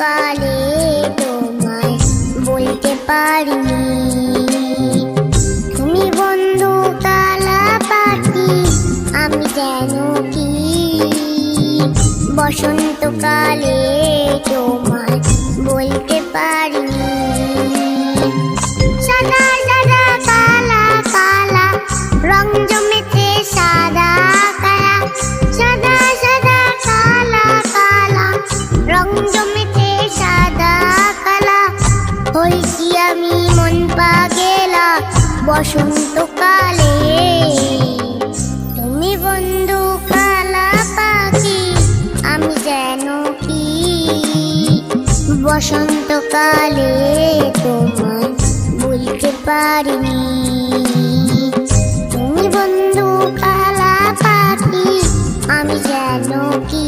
কালে তোমায় বলতে পারিনি। তুমি বন্ধু কালা পাখি, আমি যেন কি বসন্তকালে তোমায় বলতে পারিনি। সাদা সাদা কালা কালা রং জমেছে সাদা কালা, সাদা সাদা কালা কালা রং জমেছে সাদা কালা। হইছি আমি মন পাগেলা বসন্তকালে। তুমি বন্ধু কালা পাখি, আমি যেন কি বসন্তকালে তোমায় বলতে পারিনি। তুমি বন্ধু কালা পাখি, আমি যেন কি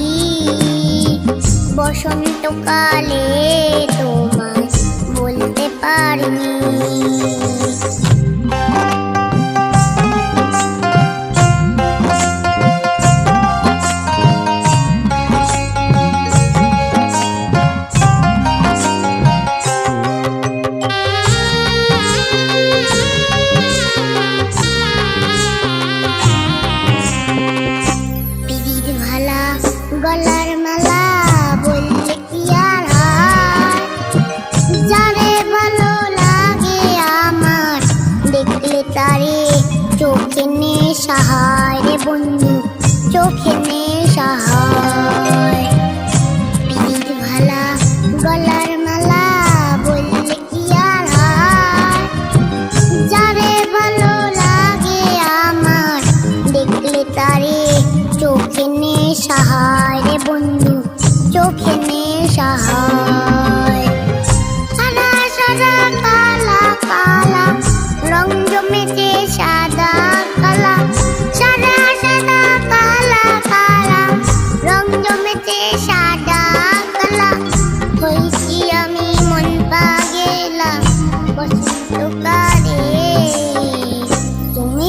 বসন্তকালে তোমায় বলতে পারিনি। গলার মালা বললে কি আর হয়, যারে ভালো লাগে আমার দেখলে তারে চোখে নেশা হয় রে বন্ধু, চোখে